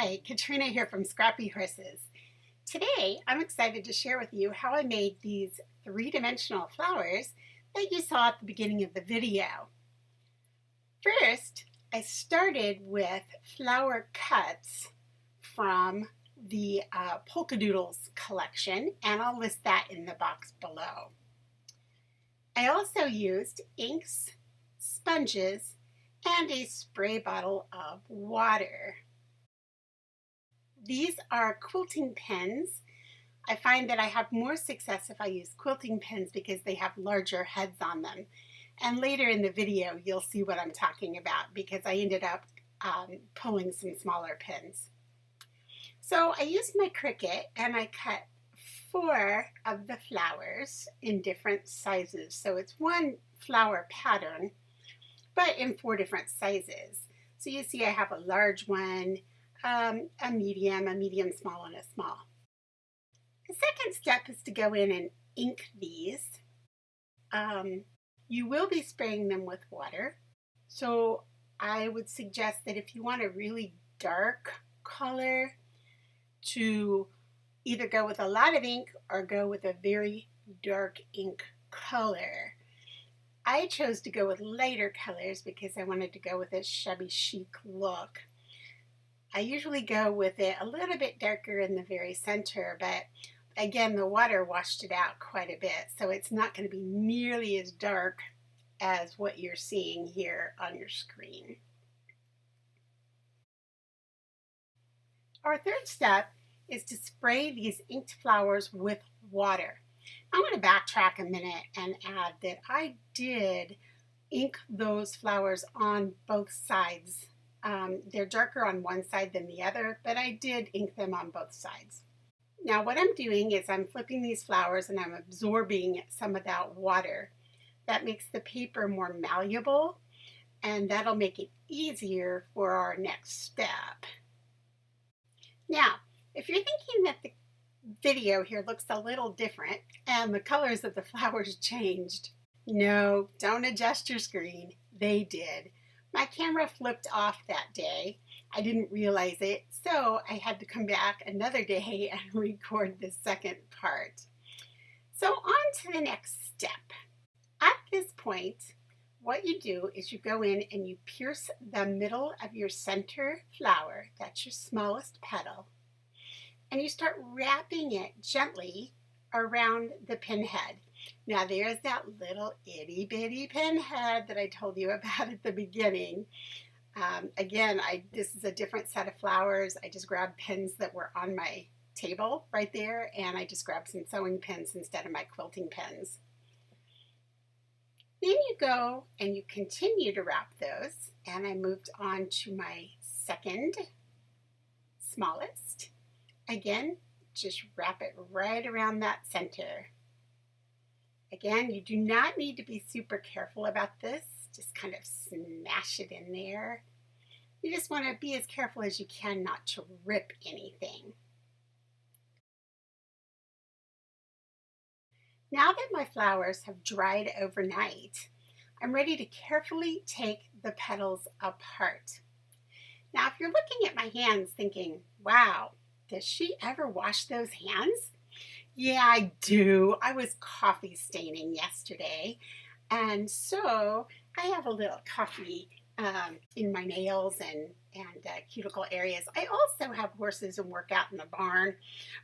Hi, Katrina here from Scrappy Horses. Today, I'm excited to share with you how I made these three-dimensional flowers that you saw at the beginning of the video. First, I started with flower cuts from the Polkadoodles collection, and I'll list that in the box below. I also used inks, sponges, and a spray bottle of water. These are quilting pens. I find that I have more success if I use quilting pens because they have larger heads on them. And later in the video, you'll see what I'm talking about because I ended up pulling some smaller pens. So I used my Cricut and I cut 4 of the flowers in different sizes. So it's one flower pattern, but in 4 different sizes. So you see I have a large one, a medium small, and a small. The second step is to go in and ink these. You will be spraying them with water. So I would suggest that if you want a really dark color, to either go with a lot of ink or go with a very dark ink color. I chose to go with lighter colors because I wanted to go with a shabby chic look. I usually go with it a little bit darker in the very center, but again, the water washed it out quite a bit, so it's not going to be nearly as dark as what you're seeing here on your screen. Our third step is to spray these inked flowers with water. I'm going to backtrack a minute and add that I did ink those flowers on both sides. They're darker on one side than the other, but I did ink them on both sides. Now what I'm doing is I'm flipping these flowers and I'm absorbing some of that water. That makes the paper more malleable, and that'll make it easier for our next step. Now, if you're thinking that the video here looks a little different and the colors of the flowers changed, no, don't adjust your screen. They did. My camera flipped off that day. I didn't realize it, so I had to come back another day and record the second part. So on to the next step. At this point, what you do is you go in and you pierce the middle of your center flower, that's your smallest petal, and you start wrapping it gently around the pin head. Now there's that little itty bitty pin head that I told you about at the beginning. Again, this is a different set of flowers. I just grabbed pins that were on my table right there, and I just grabbed some sewing pins instead of my quilting pins. Then you go and you continue to wrap those, and I moved on to my second smallest. Again, just wrap it right around that center. Again, you do not need to be super careful about this. Just kind of smash it in there. You just want to be as careful as you can not to rip anything. Now that my flowers have dried overnight, I'm ready to carefully take the petals apart. Now, if you're looking at my hands thinking, wow, does she ever wash those hands? Yeah, I do. I was coffee staining yesterday, and so I have a little coffee in my nails and cuticle areas. I also have horses and work out in the barn,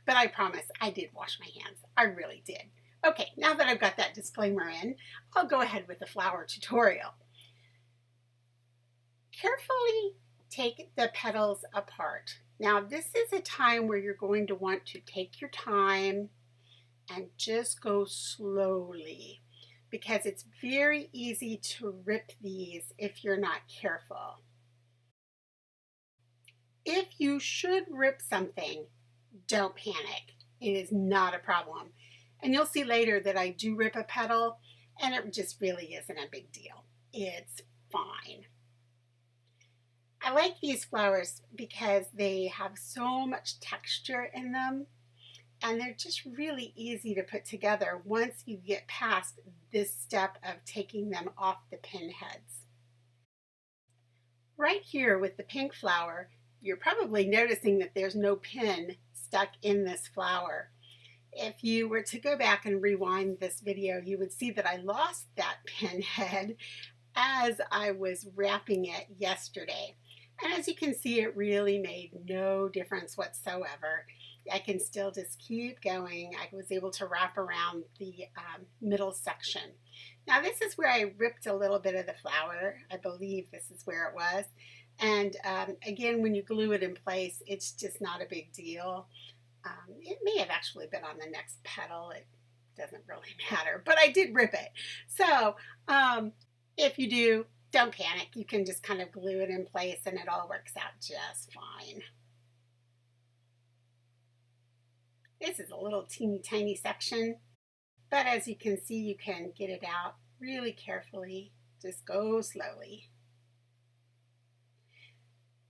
but I promise I did wash my hands. I really did. Okay, now that I've got that disclaimer in, I'll go ahead with the flower tutorial. Carefully take the petals apart. Now this is a time where you're going to want to take your time and just go slowly, because it's very easy to rip these if you're not careful. If you should rip something, don't panic. It is not a problem. And you'll see later that I do rip a petal, and it just really isn't a big deal. It's fine. I like these flowers because they have so much texture in them, and they're just really easy to put together once you get past this step of taking them off the pin heads. Right here with the pink flower, You're probably noticing that there's no pin stuck in this flower. If you were to go back and rewind this video, you would see that I lost that pin head as I was wrapping it yesterday. And as you can see, it really made no difference whatsoever. I can still just keep going. I was able to wrap around the middle section. Now this is where I ripped a little bit of the flower. I believe this is where it was. And again, when you glue it in place, it's just not a big deal. It may have actually been on the next petal. It doesn't really matter, but I did rip it. So if you do, don't panic. You can just kind of glue it in place and it all works out just fine. This is a little teeny tiny section, but as you can see, you can get it out really carefully. Just go slowly.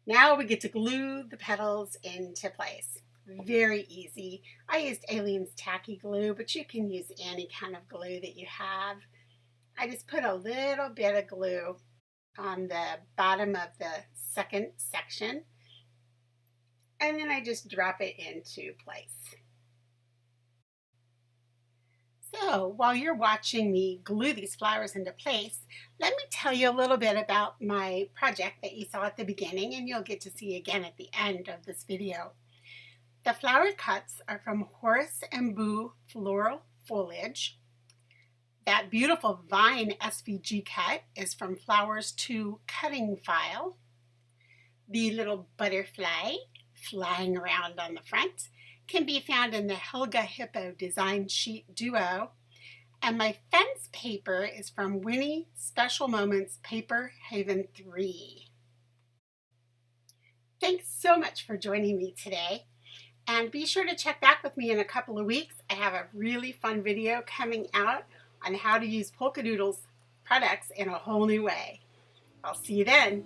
Now we get to glue the petals into place. Very easy. I used Aleene's tacky glue, but you can use any kind of glue that you have. I just put a little bit of glue on the bottom of the second section, and then I just drop it into place. So while you're watching me glue these flowers into place, let me tell you a little bit about my project that you saw at the beginning and you'll get to see again at the end of this video. The flower cuts are from Horace and Boo Floral Foliage. That beautiful vine SVG cut is from Flowers 2 Cutting File. The little butterfly flying around on the front can be found in the Helga Hippo Design Sheet Duo. And my fence paper is from Winnie Special Moments Paper Haven 3. Thanks so much for joining me today. And be sure to check back with me in a couple of weeks. I have a really fun video coming out on how to use Polkadoodles products in a whole new way. I'll see you then.